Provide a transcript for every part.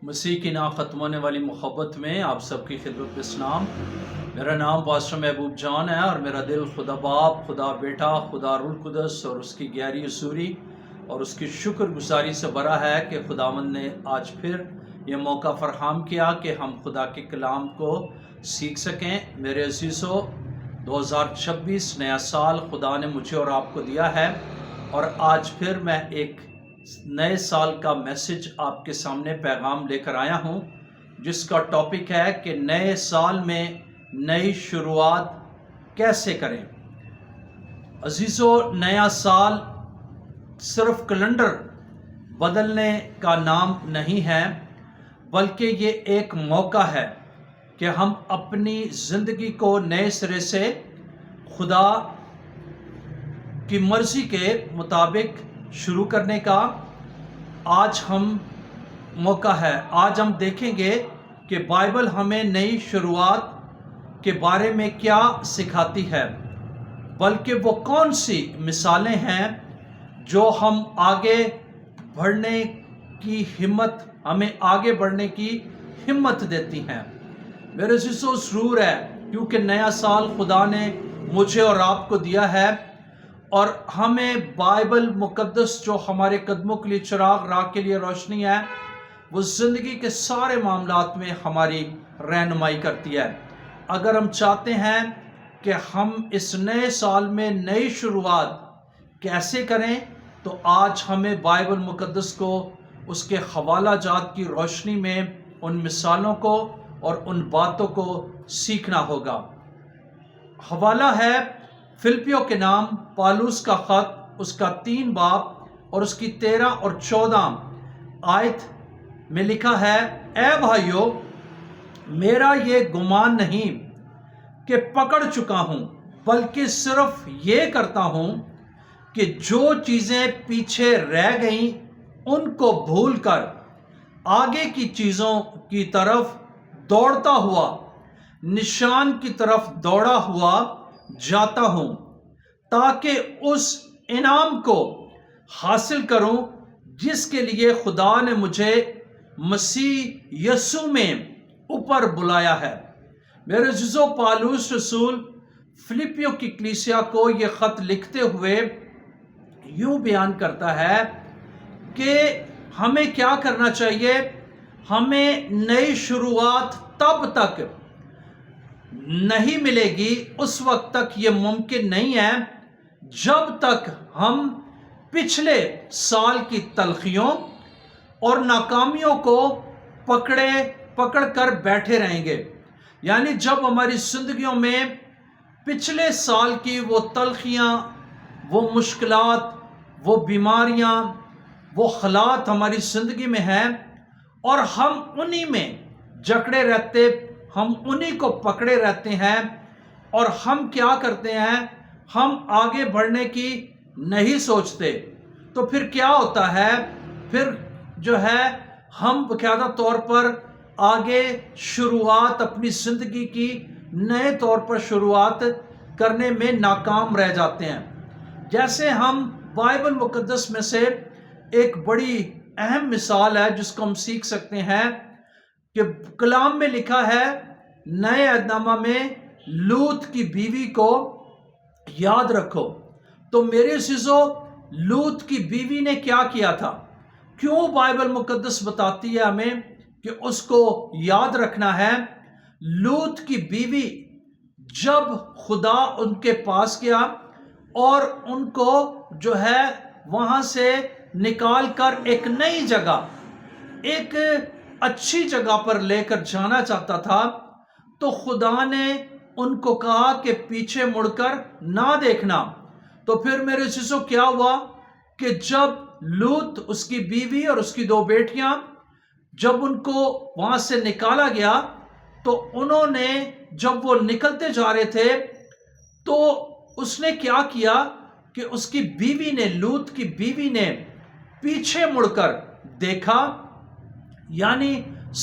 مسیح کی نا ختم ہونے والی محبت میں آپ سب کی خدمت میں سلام۔ میرا نام پاسٹر محبوب جان ہے اور میرا دل خدا باپ، خدا بیٹا، خدا روح القدس اور اس کی گہری حضوری اور اس کی شکر گزاری سے بھرا ہے کہ خداوند نے آج پھر یہ موقع فراہم کیا کہ ہم خدا کے کلام کو سیکھ سکیں۔ میرے عزیزو، 2026 نیا سال خدا نے مجھے اور آپ کو دیا ہے، اور آج پھر میں ایک نئے سال کا میسج آپ کے سامنے پیغام لے کر آیا ہوں، جس کا ٹاپک ہے کہ نئے سال میں نئی شروعات کیسے کریں۔ عزیزو، نیا سال صرف کیلنڈر بدلنے کا نام نہیں ہے، بلکہ یہ ایک موقع ہے کہ ہم اپنی زندگی کو نئے سرے سے خدا کی مرضی کے مطابق شروع کرنے کا آج ہم موقع ہے۔ آج ہم دیکھیں گے کہ بائبل ہمیں نئی شروعات کے بارے میں کیا سکھاتی ہے، بلکہ وہ کون سی مثالیں ہیں جو ہم آگے بڑھنے کی ہمت ہمیں آگے بڑھنے کی ہمت دیتی ہیں۔ میرے عزیزو، ضرور ہے، کیونکہ نیا سال خدا نے مجھے اور آپ کو دیا ہے، اور ہمیں بائبل مقدس جو ہمارے قدموں کے لیے چراغ، راہ کے لیے روشنی ہے، وہ زندگی کے سارے معاملات میں ہماری رہنمائی کرتی ہے۔ اگر ہم چاہتے ہیں کہ ہم اس نئے سال میں نئی شروعات کیسے کریں، تو آج ہمیں بائبل مقدس کو اس کے حوالہ جات کی روشنی میں ان مثالوں کو اور ان باتوں کو سیکھنا ہوگا۔ حوالہ ہے فلپیوں کے نام پالوس کا خط، اس کا 3 باب اور اس کی 13 اور 14 آیت میں لکھا ہے: اے بھائیو، میرا یہ گمان نہیں کہ پکڑ چکا ہوں، بلکہ صرف یہ کرتا ہوں کہ جو چیزیں پیچھے رہ گئیں ان کو بھول کر آگے کی چیزوں کی طرف دوڑتا ہوا نشان کی طرف دوڑا ہوا جاتا ہوں، تاکہ اس انعام کو حاصل کروں جس کے لیے خدا نے مجھے مسیح یسوع میں اوپر بلایا ہے۔ میرے عزیزو، پالوس رسول فلپیوں کی کلیسیا کو یہ خط لکھتے ہوئے یوں بیان کرتا ہے کہ ہمیں کیا کرنا چاہیے۔ ہمیں نئی شروعات تب تک نہیں ملے گی، اس وقت تک یہ ممکن نہیں ہے جب تک ہم پچھلے سال کی تلخیوں اور ناکامیوں کو پکڑ کر بیٹھے رہیں گے۔ یعنی جب ہماری زندگیوں میں پچھلے سال کی وہ تلخیاں، وہ مشکلات، وہ بیماریاں، وہ حالات ہماری زندگی میں ہیں، اور ہم انہی میں جکڑے رہتے، ہم انہی کو پکڑے رہتے ہیں، اور ہم کیا کرتے ہیں، ہم آگے بڑھنے کی نہیں سوچتے، تو پھر کیا ہوتا ہے، پھر جو ہے ہم باقاعدہ طور پر آگے شروعات اپنی زندگی کی نئے طور پر شروعات کرنے میں ناکام رہ جاتے ہیں۔ جیسے ہم بائبل مقدس میں سے ایک بڑی اہم مثال ہے جس کو ہم سیکھ سکتے ہیں کہ کلام میں لکھا ہے، نئے عہد نامہ میں، لوط کی بیوی کو یاد رکھو۔ تو میرے عزیزو، لوط کی بیوی نے کیا کیا تھا؟ کیوں بائبل مقدس بتاتی ہے ہمیں کہ اس کو یاد رکھنا ہے؟ لوط کی بیوی جب خدا ان کے پاس گیا اور ان کو جو ہے وہاں سے نکال کر ایک نئی جگہ، ایک اچھی جگہ پر لے کر جانا چاہتا تھا، تو خدا نے ان کو کہا کہ پیچھے مڑ کر نہ دیکھنا۔ تو پھر میرے عزیزو کیا ہوا کہ جب لوط، اس کی بیوی اور اس کی 2 بیٹیاں، جب ان کو وہاں سے نکالا گیا، تو انہوں نے جب وہ نکلتے جا رہے تھے، تو اس نے کیا کیا کہ اس کی بیوی نے، لوط کی بیوی نے پیچھے مڑ کر دیکھا، یعنی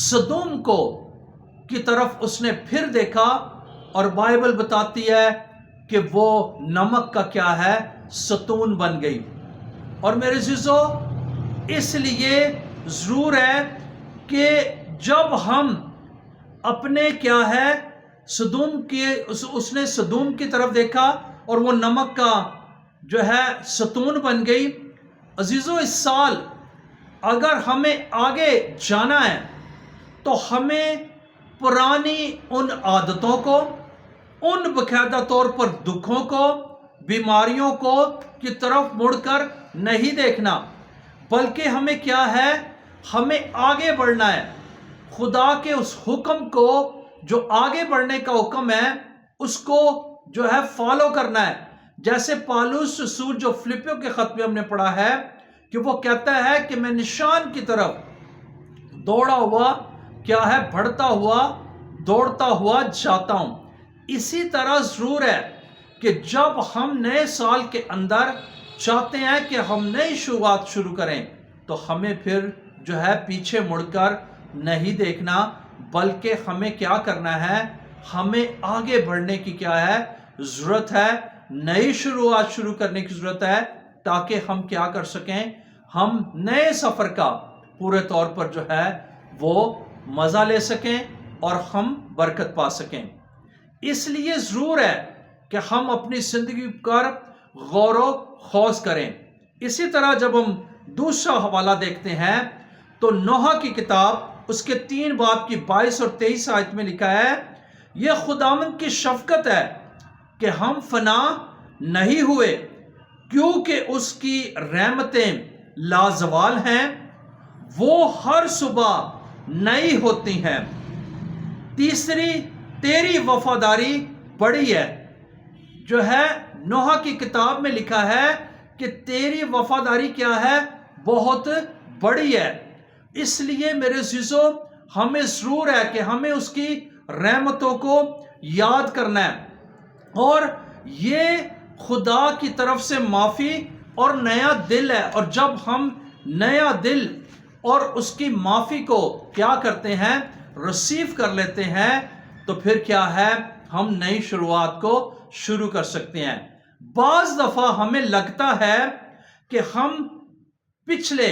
سدوم کو کی طرف اس نے پھر دیکھا، اور بائبل بتاتی ہے کہ وہ نمک کا کیا ہے، ستون بن گئی۔ اور میرے عزیزو، اس لیے ضرور ہے کہ جب ہم اپنے کیا ہے سدوم کے اس نے سدوم کی طرف دیکھا اور وہ نمک کا جو ہے ستون بن گئی۔ عزیزو اس سال اگر ہمیں آگے جانا ہے تو ہمیں پرانی ان عادتوں کو، ان باقاعدہ طور پر دکھوں کو، بیماریوں کو کی طرف مڑ کر نہیں دیکھنا، بلکہ ہمیں کیا ہے، ہمیں آگے بڑھنا ہے۔ خدا کے اس حکم کو جو آگے بڑھنے کا حکم ہے اس کو جو ہے فالو کرنا ہے۔ جیسے پالوس رسول جو فلپیوں کے خط میں ہم نے پڑھا ہے کہ وہ کہتا ہے کہ میں نشان کی طرف دوڑا ہوا کیا ہے، بڑھتا ہوا دوڑتا ہوا جاتا ہوں۔ اسی طرح ضرور ہے کہ جب ہم نئے سال کے اندر چاہتے ہیں کہ ہم نئی شروعات شروع کریں تو ہمیں پھر جو ہے پیچھے مڑ کر نہیں دیکھنا، بلکہ ہمیں کیا کرنا ہے، ہمیں آگے بڑھنے کی کیا ہے ضرورت ہے، نئی شروعات شروع کرنے کی ضرورت ہے، تاکہ ہم کیا کر سکیں، ہم نئے سفر کا پورے طور پر جو ہے وہ مزہ لے سکیں اور ہم برکت پا سکیں۔ اس لیے ضرور ہے کہ ہم اپنی زندگی پر غور و خوض کریں۔ اسی طرح جب ہم دوسرا حوالہ دیکھتے ہیں تو نوح کی کتاب اس کے 3 باب کی 22 اور 23 آیت میں لکھا ہے، یہ خداوند کی شفقت ہے کہ ہم فنا نہیں ہوئے، کیونکہ اس کی رحمتیں لازوال ہیں، وہ ہر صبح نئی ہوتی ہیں۔ تیسری، تیری وفاداری بڑی ہے۔ جو ہے نوح کی کتاب میں لکھا ہے کہ تیری وفاداری کیا ہے، بہت بڑی ہے۔ اس لیے میرے عزیزو ہمیں ضرور ہے کہ ہمیں اس کی رحمتوں کو یاد کرنا ہے، اور یہ خدا کی طرف سے معافی اور نیا دل ہے، اور جب ہم نیا دل اور اس کی معافی کو کیا کرتے ہیں، ریسیو کر لیتے ہیں، تو پھر کیا ہے، ہم نئی شروعات کو شروع کر سکتے ہیں۔ بعض دفعہ ہمیں لگتا ہے کہ ہم پچھلے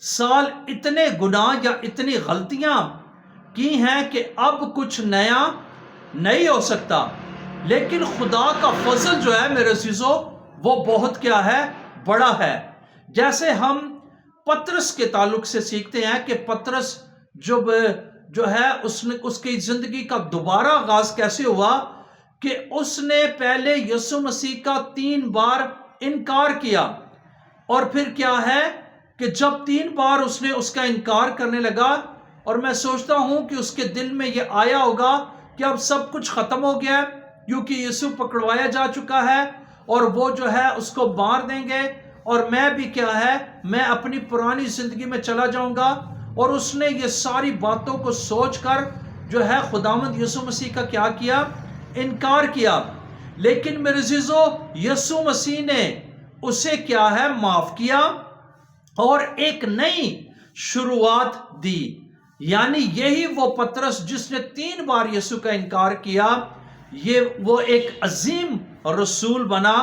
سال اتنے گناہ یا اتنی غلطیاں کی ہیں کہ اب کچھ نیا نہیں ہو سکتا، لیکن خدا کا فضل جو ہے میرے عزیزو وہ بہت کیا ہے، بڑا ہے۔ جیسے ہم پطرس کے تعلق سے سیکھتے ہیں کہ پطرس جو ہے اس کی زندگی کا دوبارہ آغاز کیسے ہوا کہ اس نے پہلے یسوع مسیح کا 3 بار انکار کیا، اور پھر کیا ہے کہ جب 3 بار اس نے اس کا انکار کرنے لگا، اور میں سوچتا ہوں کہ اس کے دل میں یہ آیا ہوگا کہ اب سب کچھ ختم ہو گیا، کیونکہ یسوع پکڑوایا جا چکا ہے اور وہ جو ہے اس کو مار دیں گے، اور میں بھی کیا ہے، میں اپنی پرانی زندگی میں چلا جاؤں گا۔ اور اس نے یہ ساری باتوں کو سوچ کر جو ہے خداوند یسوع مسیح کا کیا کیا، انکار کیا۔ لیکن میرے عزیزو یسوع مسیح نے اسے کیا ہے، معاف کیا اور ایک نئی شروعات دی۔ یعنی یہی وہ پطرس جس نے 3 بار یسوع کا انکار کیا، وہ ایک عظیم رسول بنا،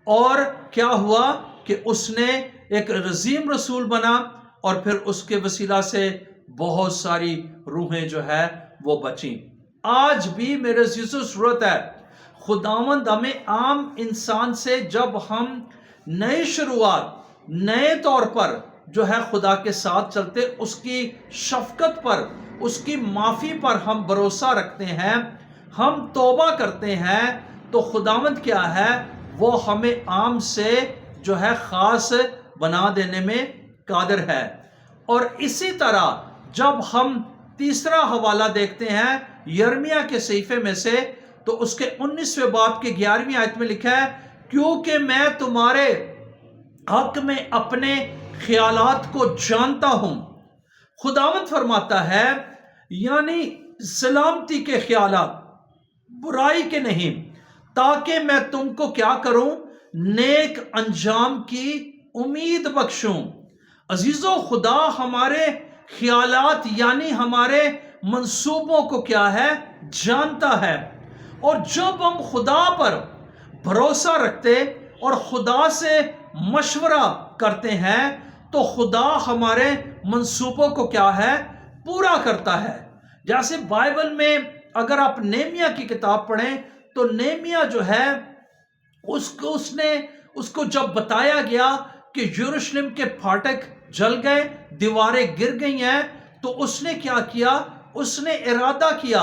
اور کیا ہوا کہ اس نے ایک عظیم رسول بنا، اور پھر اس کے وسیلہ سے بہت ساری روحیں جو ہے وہ بچیں۔ آج بھی میرے عزیزو ضرورت ہے، خداوند ہمیں عام انسان سے جب ہم نئی شروعات نئے طور پر جو ہے خدا کے ساتھ چلتے، اس کی شفقت پر، اس کی معافی پر ہم بھروسہ رکھتے ہیں، ہم توبہ کرتے ہیں، تو خداوند کیا ہے، وہ ہمیں عام سے جو ہے خاص بنا دینے میں قادر ہے۔ اور اسی طرح جب ہم تیسرا حوالہ دیکھتے ہیں یرمیہ کے صحیفے میں سے، تو اس کے 19ویں باب کے 11ویں آیت میں لکھا ہے، کیونکہ میں تمہارے حق میں اپنے خیالات کو جانتا ہوں۔ خداوند فرماتا ہے، یعنی سلامتی کے خیالات، برائی کے نہیں، تاکہ میں تم کو کیا کروں، نیک انجام کی امید بخشوں۔ عزیزو خدا ہمارے خیالات یعنی ہمارے منصوبوں کو کیا ہے، جانتا ہے، اور جب ہم خدا پر بھروسہ رکھتے اور خدا سے مشورہ کرتے ہیں تو خدا ہمارے منصوبوں کو کیا ہے، پورا کرتا ہے۔ جیسے بائبل میں اگر آپ نہمیہ کی کتاب پڑھیں تو نہمیہ جو ہے اس کو جب بتایا گیا کہ یروشلم کے پھاٹک جل گئے، دیواریں گر گئی ہیں، تو اس نے کیا کیا؟ اس نے ارادہ کیا،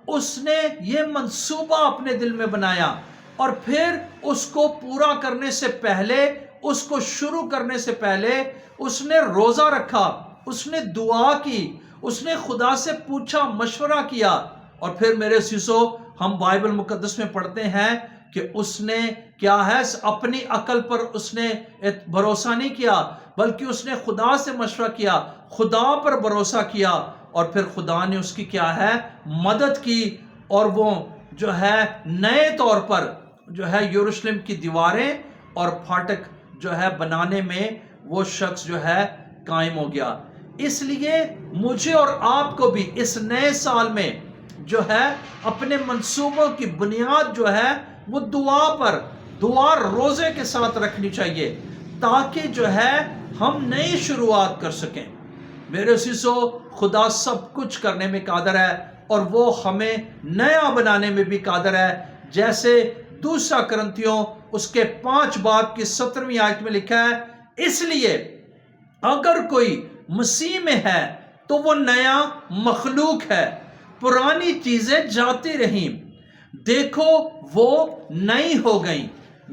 اس نے یہ منصوبہ اپنے دل میں بنایا، اور پھر اس کو پورا کرنے سے پہلے، اس کو شروع کرنے سے پہلے اس نے روزہ رکھا، اس نے دعا کی، اس نے خدا سے پوچھا، مشورہ کیا، اور پھر میرے عزیزو ہم بائبل مقدس میں پڑھتے ہیں کہ اس نے کیا ہے، اپنی عقل پر اس نے بھروسہ نہیں کیا، بلکہ اس نے خدا سے مشورہ کیا، خدا پر بھروسہ کیا، اور پھر خدا نے اس کی کیا ہے، مدد کی، اور وہ جو ہے نئے طور پر جو ہے یروشلم کی دیواریں اور پھاٹک جو ہے بنانے میں وہ شخص جو ہے قائم ہو گیا۔ اس لیے مجھے اور آپ کو بھی اس نئے سال میں جو ہے اپنے منصوبوں کی بنیاد جو ہے وہ دعا روزے کے ساتھ رکھنی چاہیے، تاکہ جو ہے ہم نئی شروعات کر سکیں۔ میرے عزیزو خدا سب کچھ کرنے میں قادر ہے، اور وہ ہمیں نیا بنانے میں بھی قادر ہے، جیسے دوسرا کرنتھیوں اس کے 5 باب کی 17ویں آیت میں لکھا ہے، اس لیے اگر کوئی مسیح میں ہے تو وہ نیا مخلوق ہے، پرانی چیزیں جاتی رہیں، دیکھو وہ نئی ہو گئیں۔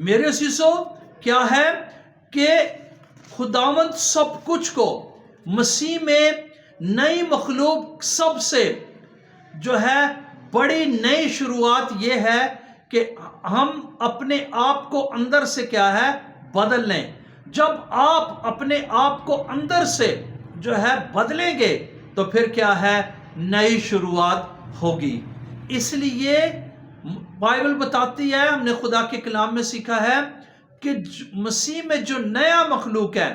میرے عزیزو کیا ہے کہ خداوند سب کچھ کو مسیح میں نئی مخلوق، سب سے جو ہے بڑی نئی شروعات یہ ہے کہ ہم اپنے آپ کو اندر سے کیا ہے بدل لیں۔ جب آپ اپنے آپ کو اندر سے جو ہے بدلیں گے تو پھر کیا ہے، نئی شروعات ہوگی۔ اس لیے بائبل بتاتی ہے، ہم نے خدا کے کلام میں سیکھا ہے کہ مسیح میں جو نیا مخلوق ہے،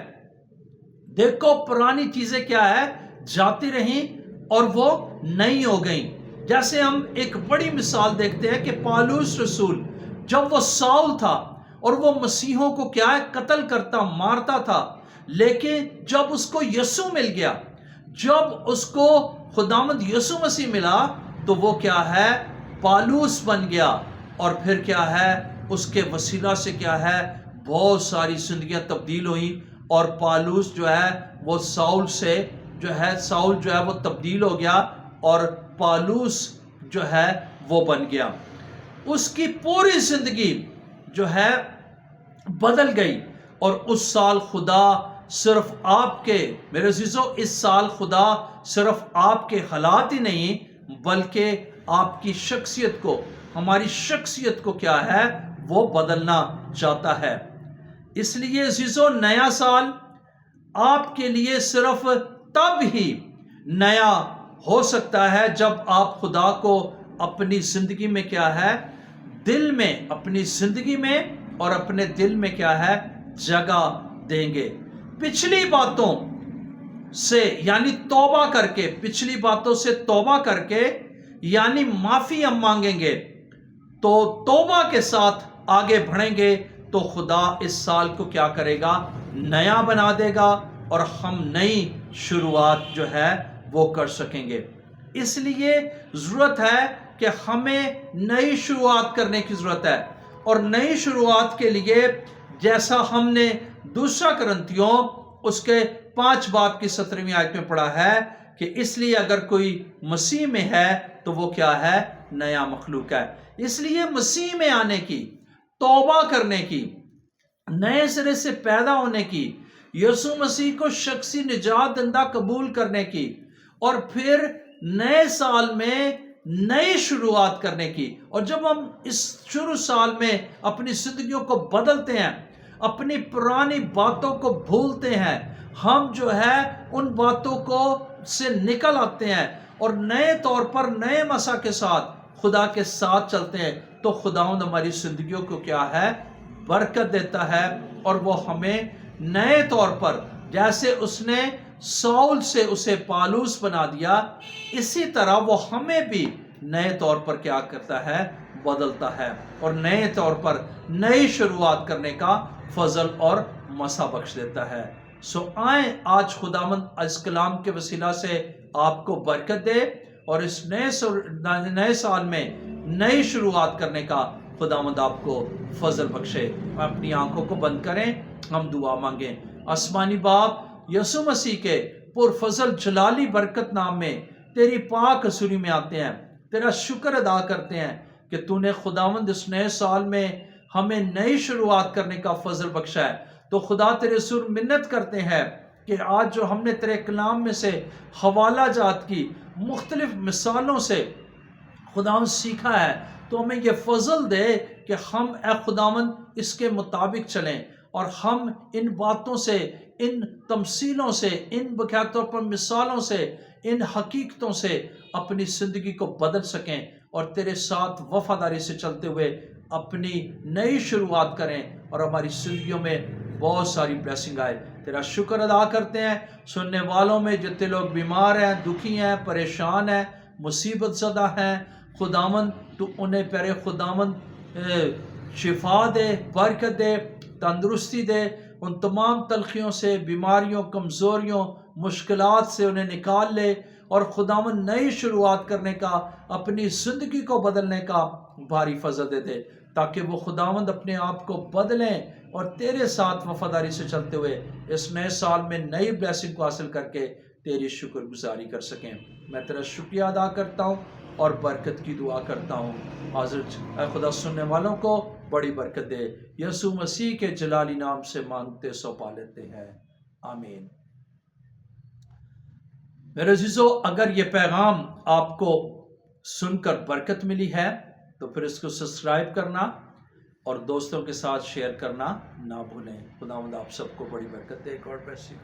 دیکھو پرانی چیزیں کیا ہے جاتی رہیں اور وہ نئی ہو گئیں۔ جیسے ہم ایک بڑی مثال دیکھتے ہیں کہ پالوس رسول جب وہ ساؤل تھا اور وہ مسیحوں کو کیا ہے قتل کرتا، مارتا تھا، لیکن جب اس کو یسوع مل گیا، جب اس کو خداوند یسوع مسیح ملا، تو وہ کیا ہے پالوس بن گیا، اور پھر کیا ہے اس کے وسیلہ سے کیا ہے بہت ساری زندگیاں تبدیل ہوئیں، اور پالوس جو ہے وہ ساؤل جو ہے وہ تبدیل ہو گیا، اور پالوس جو ہے وہ بن گیا۔ اس کی پوری زندگی جو ہے بدل گئی، اور اس سال خدا صرف آپ کے، میرے عزیزو اس سال خدا صرف آپ کے حالات ہی نہیں بلکہ آپ کی شخصیت کو، ہماری شخصیت کو کیا ہے وہ بدلنا چاہتا ہے۔ اس لیے عزیزو نیا سال آپ کے لیے صرف تب ہی نیا ہو سکتا ہے جب آپ خدا کو اپنی زندگی میں کیا ہے دل میں، اپنی زندگی میں اور اپنے دل میں کیا ہے جگہ دیں گے۔ پچھلی باتوں سے یعنی توبہ کر کے، پچھلی باتوں سے توبہ کر کے یعنی معافی ہم مانگیں گے، تو توبہ کے ساتھ آگے بڑھیں گے، تو خدا اس سال کو کیا کرے گا، نیا بنا دے گا، اور ہم نئی شروعات جو ہے وہ کر سکیں گے۔ اس لیے ضرورت ہے کہ ہمیں نئی شروعات کرنے کی ضرورت ہے، اور نئی شروعات کے لیے جیسا ہم نے دوسرا کرنتھیوں اس کے 5 باب کی 17ویں آیت میں پڑھا ہے کہ اس لیے اگر کوئی مسیح میں ہے تو وہ کیا ہے، نیا مخلوق ہے۔ اس لیے مسیح میں آنے کی، توبہ کرنے کی، نئے سرے سے پیدا ہونے کی، یسوع مسیح کو شخصی نجات دہندہ قبول کرنے کی، اور پھر نئے سال میں نئی شروعات کرنے کی، اور جب ہم اس شروع سال میں اپنی زندگیوں کو بدلتے ہیں، اپنی پرانی باتوں کو بھولتے ہیں، ہم جو ہے ان باتوں کو سے نکل آتے ہیں اور نئے طور پر نئے مسا کے ساتھ خدا کے ساتھ چلتے ہیں، تو خداوند ہماری زندگیوں کو کیا ہے برکت دیتا ہے، اور وہ ہمیں نئے طور پر، جیسے اس نے ساؤل سے اسے پالوس بنا دیا، اسی طرح وہ ہمیں بھی نئے طور پر کیا کرتا ہے، بدلتا ہے، اور نئے طور پر نئی شروعات کرنے کا فضل اور مسا بخش دیتا ہے۔ سو آئیں آج خداوند اس کلام کے وسیلہ سے آپ کو برکت دے اور اس نئے سال میں نئی شروعات کرنے کا خداوند آپ کو فضل بخشے۔ اپنی آنکھوں کو بند کریں، ہم دعا مانگیں۔ آسمانی باپ، یسوع مسیح کے پرفضل جلالی برکت نام میں تیری پاک حضوری میں آتے ہیں، تیرا شکر ادا کرتے ہیں کہ تو نے خداوند اس نئے سال میں ہمیں نئی شروعات کرنے کا فضل بخشا ہے۔ تو خدا تیرے سر منت کرتے ہیں کہ آج جو ہم نے تیرے کلام میں سے حوالہ جات کی مختلف مثالوں سے خداوند سیکھا ہے، تو ہمیں یہ فضل دے کہ ہم اے خداوند اس کے مطابق چلیں اور ہم ان باتوں سے، ان تمثیلوں سے، ان بقیہ طور پر مثالوں سے، ان حقیقتوں سے اپنی زندگی کو بدل سکیں اور تیرے ساتھ وفاداری سے چلتے ہوئے اپنی نئی شروعات کریں اور ہماری زندگیوں میں بہت ساری بلیسنگ آئے۔ تیرا شکر ادا کرتے ہیں سننے والوں میں جتنے لوگ بیمار ہیں، دکھی ہیں، پریشان ہیں، مصیبت زدہ ہیں، خداوند تو انہیں پیارے خداوند شفا دے، برکت دے، تندرستی دے، ان تمام تلخیوں سے، بیماریوں، کمزوریوں، مشکلات سے انہیں نکال لے اور خداوند نئی شروعات کرنے کا، اپنی زندگی کو بدلنے کا بھاری فضل دے دے، تاکہ وہ خداوند اپنے آپ کو بدلیں اور تیرے ساتھ وفاداری سے چلتے ہوئے اس نئے سال میں نئی بلیسنگ کو حاصل کر کے تیری شکر گزاری کر سکیں۔ میں تیرا شکریہ ادا کرتا ہوں اور برکت کی دعا کرتا ہوں۔ حضرت اے خدا سننے والوں کو بڑی برکت دے، یسوع مسیح کے جلالی نام سے مانگتے سو پا لیتے ہیں، آمین۔ میرے عزیزو، اگر یہ پیغام آپ کو سن کر برکت ملی ہے تو پھر اس کو سبسکرائب کرنا اور دوستوں کے ساتھ شیئر کرنا نہ بھولیں۔ خداوند آپ سب کو بڑی برکت دے۔ God bless you.